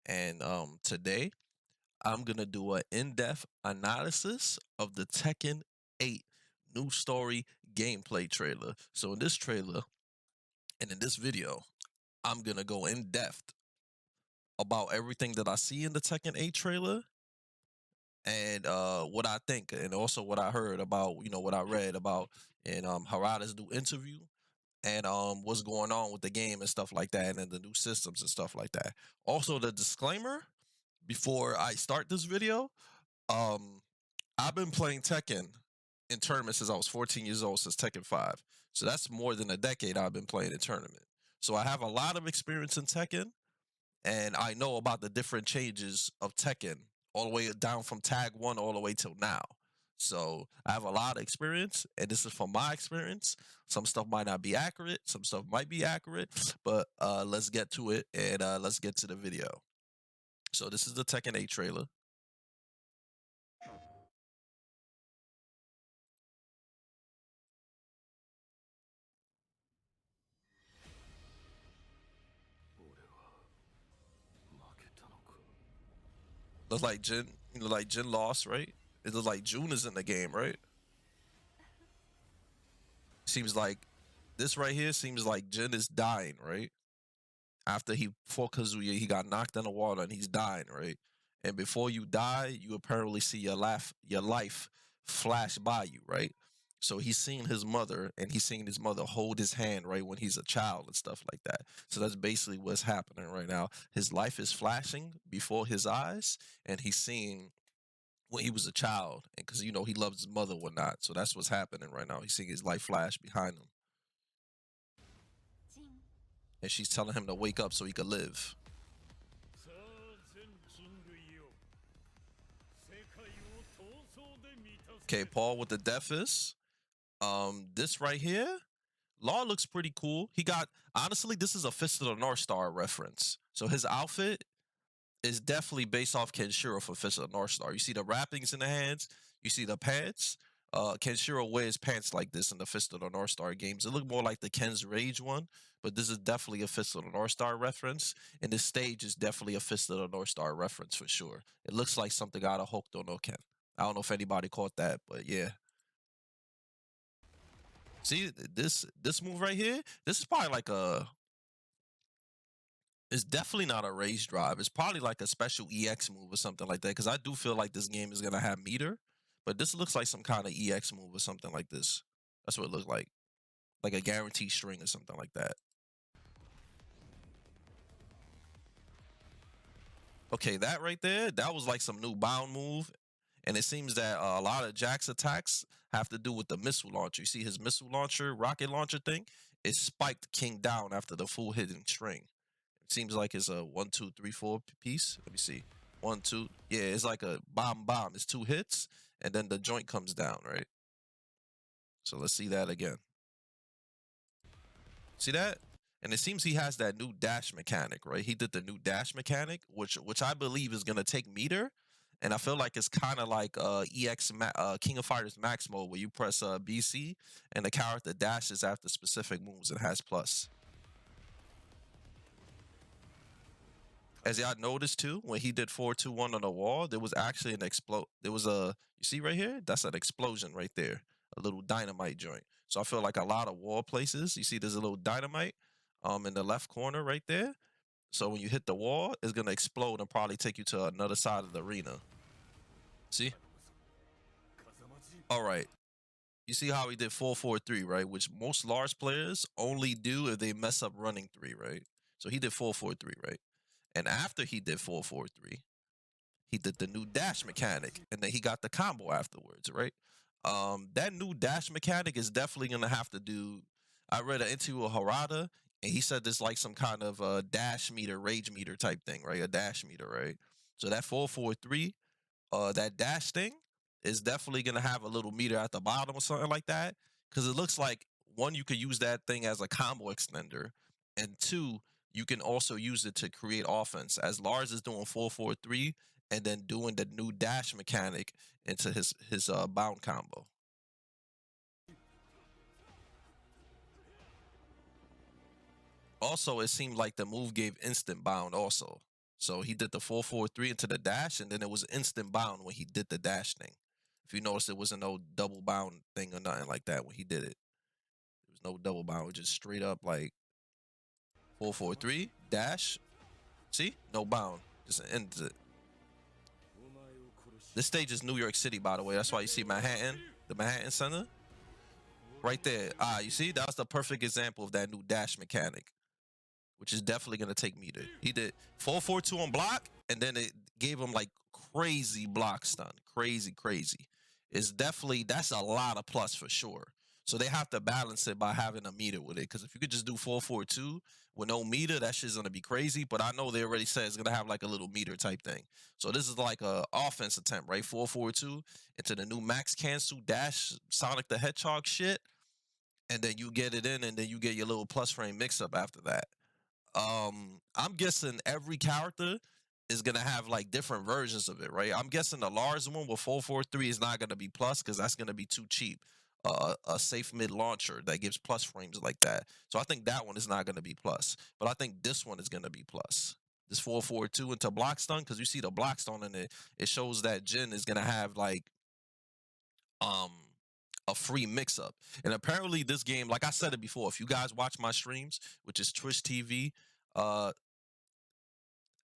And today I'm gonna do an in-depth analysis of the Tekken 8 new story gameplay trailer. So in this trailer and in this video, I'm gonna go in depth about everything that I see in the Tekken 8 trailer and what I think, and also what I heard about, what I read about in Harada's new interview, and what's going on with the game and stuff like that, and the new systems and stuff like that. Also, the disclaimer before I start this video, um, I've been playing Tekken in tournaments since I was 14 years old, since Tekken 5. So that's more than a decade I've been playing in tournament. So I have a lot of experience in Tekken, and I know about the different changes of Tekken, all the way down from Tag 1 all the way till now. So I have a lot of experience, and this is from my experience. Some stuff might not be accurate, some stuff might be accurate, but let's get to it, and let's get to the video. So this is the Tekken 8 trailer. Looks like Jin, like Jin lost, right? It looks like June is in the game, right? Seems like this right here seems like Jin is dying, right? After he fought Kazuya, he got knocked in the water and he's dying, right? And before you die, you apparently see your life flash by you, right? So he's seeing his mother, and he's seeing his mother hold his hand, right, when he's a child and stuff like that. So that's basically what's happening right now. His life is flashing before his eyes, and he's seeing when he was a child, and because he loves his mother, or whatnot. So that's what's happening right now. He's seeing his life flash behind him, and she's telling him to wake up so he could live. Okay, Paul with the death is. This right here, Law looks pretty cool. He got, honestly, this is a Fist of the North Star reference. So his outfit is definitely based off Kenshiro for Fist of the North Star. You see the wrappings in the hands, you see the pants. Kenshiro wears pants like this in the Fist of the North Star games. It look more like the Ken's Rage one, but this is definitely a Fist of the North Star reference. And this stage is definitely a Fist of the North Star reference for sure. It looks like something out of Hokuto no Ken. I don't know if anybody caught that, but yeah. See this move right here. This is probably like a. It's definitely not a rage drive. It's probably like a special EX move or something like that. Because I do feel like this game is gonna have meter, but this looks like some kind of EX move or something like this. That's what it looked like a guarantee string or something like that. Okay, that right there, that was like some new bound move, and it seems that a lot of Jack's attacks have to do with the missile launcher. You see his missile launcher, rocket launcher thing, it spiked King down after the full hitting string. It seems like it's a 1, 2, 3, 4 piece. Let me see. 1, 2. Yeah, it's like a bomb. It's 2 hits, and then the joint comes down, right? So let's see that again. See that? And it seems he has that new dash mechanic, right? He did the new dash mechanic, which I believe is gonna take meter. And I feel like it's kind of like King of Fighters Max mode, where you press BC and the character dashes after specific moves and has plus. As y'all noticed too, when he did 4-2-1 on the wall, there was actually an explode. There was a, you see right here, that's an explosion right there, a little dynamite joint. So I feel like a lot of wall places, you see there's a little dynamite in the left corner right there. So when you hit the wall, it's gonna explode and probably take you to another side of the arena. See? All right. You see how he did 4-4-3, right? Which most large players only do if they mess up running three, right? So he did 4-4-3, right? And after he did 4-4-3, he did the new dash mechanic, and then he got the combo afterwards, right? That new dash mechanic is definitely gonna have to do. I read an interview with Harada, and he said there's like some kind of dash meter, rage meter type thing, right? A dash meter, right? So that 4-4-3, that dash thing is definitely gonna have a little meter at the bottom or something like that, because it looks like one, you could use that thing as a combo extender, and two, you can also use it to create offense. As Lars is doing 4-4-3 and then doing the new dash mechanic into his bound combo. Also, it seemed like the move gave instant bound also. So he did the 443 into the dash, and then it was instant bound when he did the dash thing. If you notice, it wasn't no double bound thing or nothing like that when he did it. There was no double bound. It was just straight up like 443 dash. See, no bound. Just ends it. This stage is New York City, by the way. That's why you see Manhattan, the Manhattan Center, right there. You see, that was the perfect example of that new dash mechanic, which is definitely gonna take meter. He did 442 on block, and then it gave him like crazy block stun, crazy, crazy. It's definitely that's a lot of plus for sure. So they have to balance it by having a meter with it. Because if you could just do 442 with no meter, that shit's gonna be crazy. But I know they already said it's gonna have like a little meter type thing. So this is like a offense attempt, right? 442 into the new max cancel dash Sonic the Hedgehog shit, and then you get it in, and then you get your little plus frame mix up after that. I'm guessing every character is gonna have like different versions of it, right? I'm guessing the Lars one with 443 is not gonna be plus because that's gonna be too cheap. A safe mid launcher that gives plus frames like that. So I think that one is not gonna be plus, but I think this one is gonna be plus. This 442 into block stun, because you see the block stun in it, it shows that Jin is gonna have like um a free mix up. And apparently this game, like I said it before, if you guys watch my streams, which is Twitch TV, uh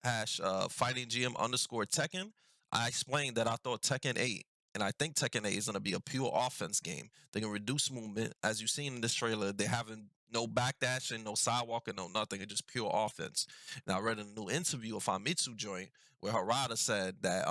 hash fightinggm underscore Tekken, I explained that I thought Tekken 8, and I think Tekken 8 is going to be a pure offense game. They can reduce movement. As you've seen in this trailer, they having no backdashing, no sidewalking, no nothing. It's just pure offense. Now I read a new interview of Famitsu joint where Harada said that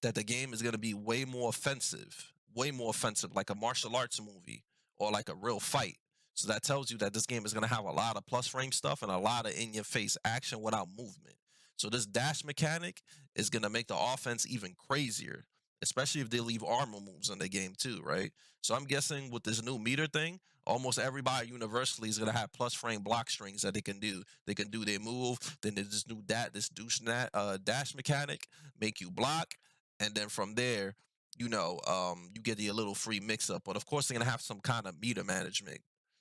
the game is going to be way more offensive, like a martial arts movie or like a real fight. So that tells you that this game is going to have a lot of plus frame stuff and a lot of in your face action without movement. So this dash mechanic is going to make the offense even crazier, especially if they leave armor moves in the game too, right? So I'm guessing with this new meter thing, almost everybody universally is going to have plus frame block strings that they can do. They can do their move, then there's this new dash mechanic, make you block, and then from there, you get a little free mix up. But of course, they're gonna have some kind of meter management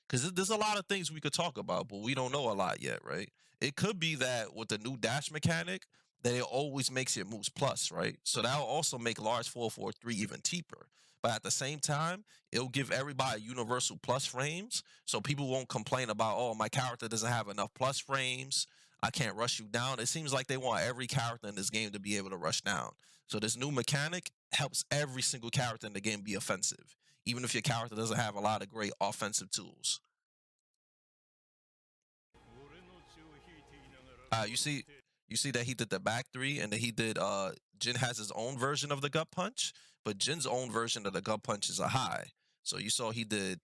because there's a lot of things we could talk about, but we don't know a lot yet, right? It could be that with the new dash mechanic, that it always makes your moves plus, right? So that'll also make large 443 even cheaper. But at the same time, it'll give everybody universal plus frames, so people won't complain about, oh, my character doesn't have enough plus frames. I can't rush you down. It seems like they want every character in this game to be able to rush down. So this new mechanic helps every single character in the game be offensive, even if your character doesn't have a lot of great offensive tools. You see, that he did the back three, and then he did. Jin has his own version of the gut punch, but Jin's own version of the gut punch is a high. So you saw he did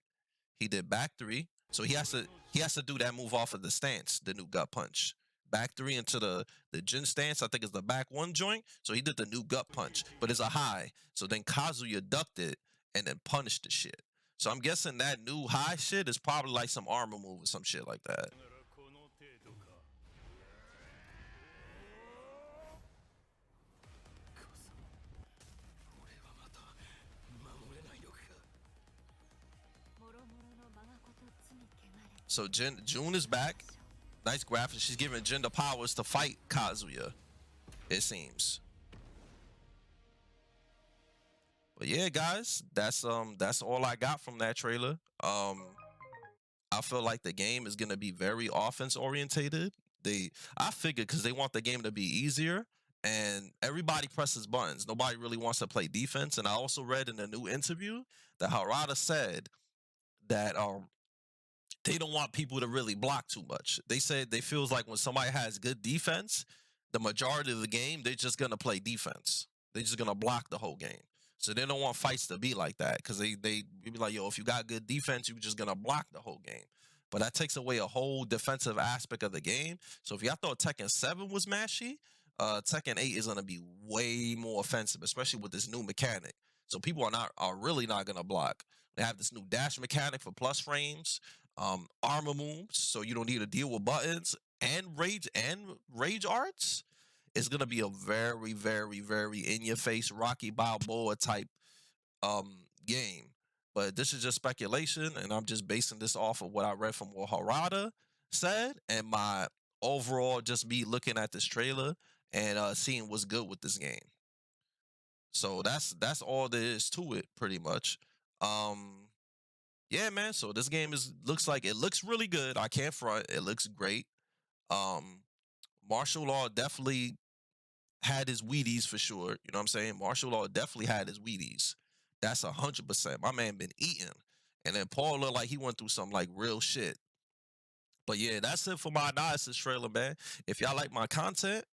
back three. So he has to do that move off of the stance, the new gut punch. Back three into the Jin stance, I think is the back one joint. So he did the new gut punch, but it's a high. So then Kazuya ducked it and then punished the shit. So I'm guessing that new high shit is probably like some armor move or some shit like that. So June is back. Nice graphics. She's giving Jin the powers to fight Kazuya, it seems. But yeah, guys, that's all I got from that trailer. I feel like the game is gonna be very offense orientated. I figured because they want the game to be easier, and everybody presses buttons. Nobody really wants to play defense. And I also read in a new interview that Harada said that they don't want people to really block too much. They said they feels like when somebody has good defense, the majority of the game they're just gonna play defense. They're just gonna block the whole game. So they don't want fights to be like that because they be like, yo, if you got good defense, you're just gonna block the whole game. But that takes away a whole defensive aspect of the game. So if y'all thought Tekken 7 was mashy, Tekken 8 is gonna be way more offensive, especially with this new mechanic. So people are really not gonna block. They have this new dash mechanic for plus frames, armor moves, so you don't need to deal with buttons and rage arts. It's gonna be a very, very, very in your face Rocky Balboa type game. But this is just speculation, and I'm just basing this off of what I read from what Harada said and my overall just be looking at this trailer and seeing what's good with this game. So that's all there is to it, pretty much. Um, yeah, man. So this game is looks like it looks really good. I can't front. It looks great. Um, martial law definitely had his Wheaties for sure. You know what I'm saying? Martial law definitely had his Wheaties. That's 100%. My man been eating. And then Paul looked like he went through some like real shit. But yeah, that's it for my analysis trailer, man. If y'all like my content,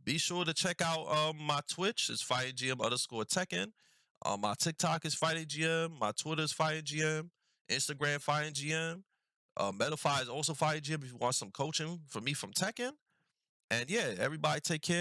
be sure to check out my Twitch. It's fightinggm underscore Tekken. My TikTok is fightinggm. My Twitter is fightinggm. Instagram fightinggm. Metafy is also fightinggm if you want some coaching from me from Tekken. And yeah, everybody take care.